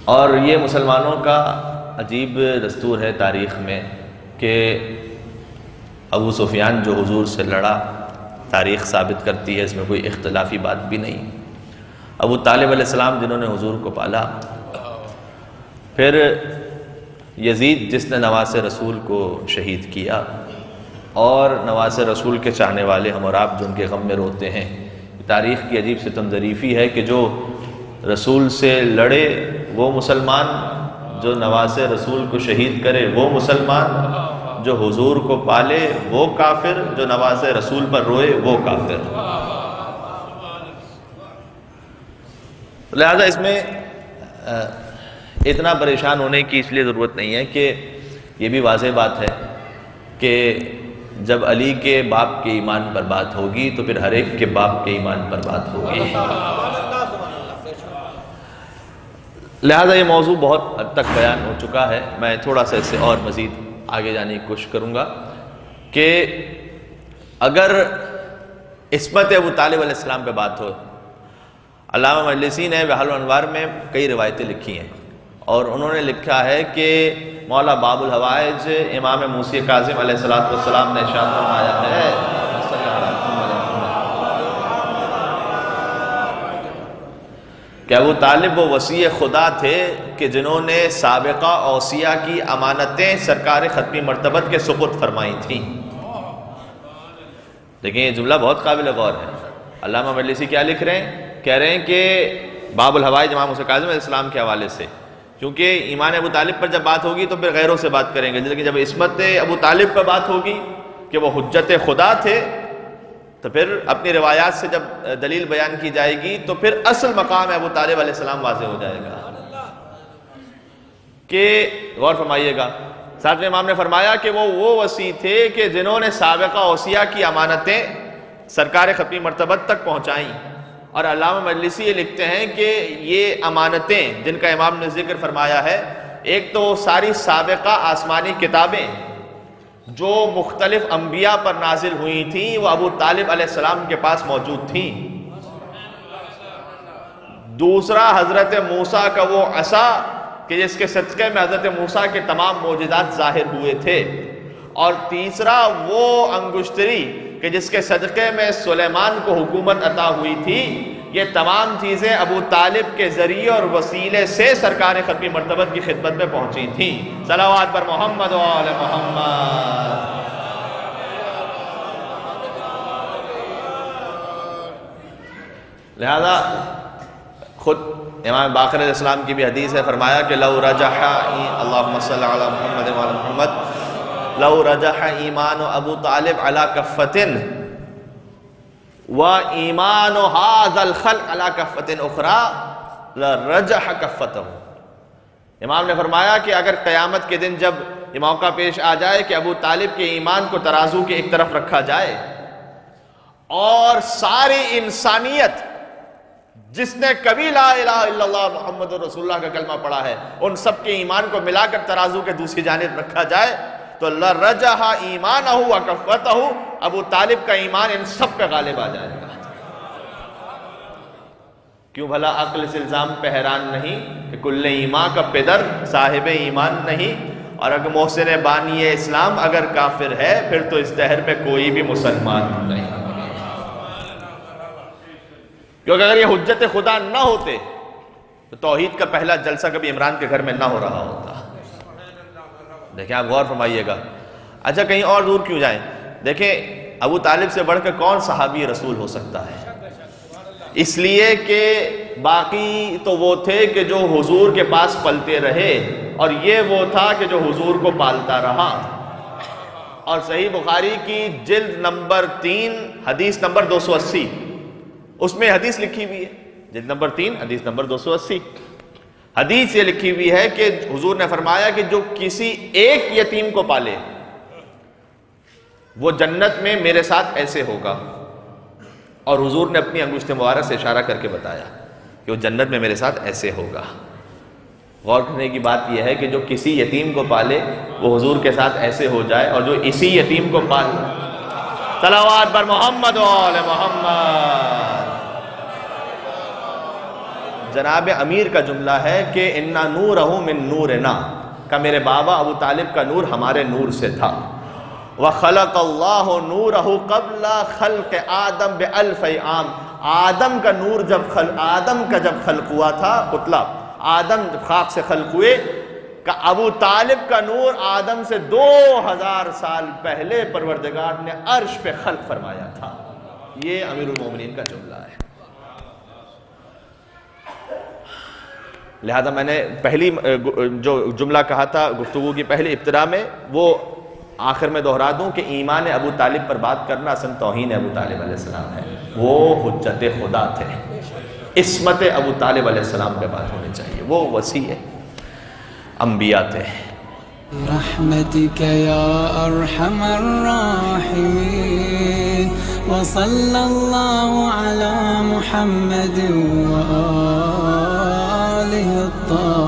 اور یہ مسلمانوں کا عجیب دستور ہے تاریخ میں کہ ابو سفیان جو حضور سے لڑا، تاریخ ثابت کرتی ہے، اس میں کوئی اختلافی بات بھی نہیں۔ ابو طالب علیہ السلام جنہوں نے حضور کو پالا، پھر یزید جس نے نواز رسول کو شہید کیا، اور نواز رسول کے چاہنے والے ہم اور آپ جو ان کے غم میں روتے ہیں۔ تاریخ کی عجیب ستم ظریفی ہے کہ جو رسول سے لڑے وہ مسلمان، جو نواز رسول کو شہید کرے وہ مسلمان، جو حضور کو پالے وہ کافر، جو نواز رسول پر روئے وہ کافر۔ لہذا اس میں اتنا پریشان ہونے کی اس لیے ضرورت نہیں ہے کہ یہ بھی واضح بات ہے کہ جب علی کے باپ کے ایمان پر بات ہوگی تو پھر ہر ایک کے باپ کے ایمان پر بات ہوگی۔ لہذا یہ موضوع بہت حد تک بیان ہو چکا ہے، میں تھوڑا سا اس سے اور مزید آگے جانے کی کوشش کروں گا کہ اگر عصمت ابو طالب علیہ السلام پہ بات ہو، علامہ مجلسی نے بحار الانوار میں کئی روایتیں لکھی ہیں، اور انہوں نے لکھا ہے کہ مولا باب الحوائج امام موسی کاظم علیہ السلام نے ارشاد فرمایا ہے کہ ابو طالب وہ وصی خدا تھے کہ جنہوں نے سابقہ اوصیاء کی امانتیں سرکار ختمی مرتبت کے سپرد فرمائی تھیں۔ لیکن یہ جملہ بہت قابل غور ہے۔ علامہ مجلسی کیا لکھ رہے ہیں؟ کہہ رہے ہیں کہ باب الحوائج امام موسی کاظم علیہ السلام کے حوالے سے، کیونکہ ایمان ابو طالب پر جب بات ہوگی تو پھر غیروں سے بات کریں گے، لیکن جب عصمت ابو طالب پر بات ہوگی کہ وہ حجت خدا تھے، تو پھر اپنی روایات سے جب دلیل بیان کی جائے گی تو پھر اصل مقام ابو طالب علیہ السلام واضح ہو جائے گا۔ کہ غور فرمائیے گا، ساتھ میں امام نے فرمایا کہ وہ وصی تھے کہ جنہوں نے سابقہ اوصیاء کی امانتیں سرکار ختمی مرتبت تک پہنچائیں، اور علامہ مجلسی یہ لکھتے ہیں کہ یہ امانتیں جن کا امام نے ذکر فرمایا ہے، ایک تو ساری سابقہ آسمانی کتابیں جو مختلف انبیاء پر نازل ہوئی تھیں وہ ابو طالب علیہ السلام کے پاس موجود تھیں۔ دوسرا حضرت موسیٰ کا وہ عصا کہ جس کے صدقے میں حضرت موسیٰ کے تمام معجزات ظاہر ہوئے تھے، اور تیسرا وہ انگشتری کہ جس کے صدقے میں سلیمان کو حکومت عطا ہوئی تھی۔ یہ تمام چیزیں ابو طالب کے ذریعے اور وسیلے سے سرکار ختمی مرتبت کی خدمت میں پہنچی تھیں۔ صلوات پر محمد و آل محمد۔ لہذا خود امام باقر علیہ السلام کی بھی حدیث ہے، فرمایا کہ لو رجح اللہم صلی علی محمد و آل محمد لو رجح ایمان ابو طالب علی کفتن وَإِيمَانُ هَذَا الْخَلْقِ عَلَى كَفَّةٍ أُخْرَى لَرَجَحَ كَفَّتَهُ۔ امام نے فرمایا کہ اگر قیامت کے دن جب یہ موقع پیش آ جائے کہ ابو طالب کے ایمان کو ترازو کے ایک طرف رکھا جائے، اور ساری انسانیت جس نے کبھی لا الہ الا اللہ محمد رسول اللہ کا کلمہ پڑھا ہے، ان سب کے ایمان کو ملا کر ترازو کے دوسری جانب رکھا جائے تو لَرَجَحَ إِيمَانَهُ وَكَفَّتَهُ، ابو طالب کا ایمان ان سب پہ غالب آ جائے گا۔ کیوں بھلا عقل سے الزام پہ حیران نہیں کہ کل ایمان کا پدر صاحب ایمان نہیں، اور اگر محسن بانی اسلام اگر کافر ہے پھر تو اس دہر میں کوئی بھی مسلمان نہیں، کیونکہ اگر یہ حجت خدا نہ ہوتے تو توحید کا پہلا جلسہ کبھی عمران کے گھر میں نہ ہو رہا ہوتا۔ دیکھیں آپ غور فرمائیے گا۔ اچھا کہیں اور دور کیوں جائیں، دیکھیں ابو طالب سے بڑھ کر کون صحابی رسول ہو سکتا ہے؟ اس لیے کہ باقی تو وہ تھے کہ جو حضور کے پاس پلتے رہے، اور یہ وہ تھا کہ جو حضور کو پالتا رہا۔ اور صحیح بخاری کی جلد نمبر 3 حدیث نمبر 280، اس میں حدیث لکھی ہوئی ہے، جلد نمبر 3 حدیث نمبر 280، حدیث یہ لکھی ہوئی ہے کہ حضور نے فرمایا کہ جو کسی ایک یتیم کو پالے وہ جنت میں میرے ساتھ ایسے ہوگا، اور حضور نے اپنی انگشت مبارک سے اشارہ کر کے بتایا کہ وہ جنت میں میرے ساتھ ایسے ہوگا۔ غور کرنے کی بات یہ ہے کہ جو کسی یتیم کو پالے وہ حضور کے ساتھ ایسے ہو جائے، اور جو اسی یتیم کو پالے، صلوات پر محمد و آل محمد۔ جناب امیر کا جملہ ہے کہ انا نورہ من نورنا، کہ میرے بابا ابو طالب کا نور ہمارے نور سے تھا. وَخَلَقَ اللَّهُ نُورَهُ قَبْلَ خَلْقِ آدم بِأَلْفِ عام، آدم کا نور آدم کا جب خلق ہوا تھا، پتلا آدم جب خاک سے خلق ہوئے، کہ ابو طالب کا نور آدم سے 2000 سال پہلے پروردگار نے عرش پہ خلق فرمایا تھا. یہ امیر المومنین کا جملہ ہے. لہذا میں نے پہلی جو جملہ کہا تھا گفتگو کی پہلی ابتدا میں، وہ آخر میں دہرا دوں کہ ایمان ابو طالب پر بات کرنا اصل توہین ابو طالب علیہ السلام ہے. وہ حجت خدا تھے، عصمت ابو طالب علیہ السلام پہ بات ہونی چاہیے. وہ وسیع انبیاء تھے. برحمتك يا أرحم الراحمين وصلى الله على محمد وآله الطاهرين.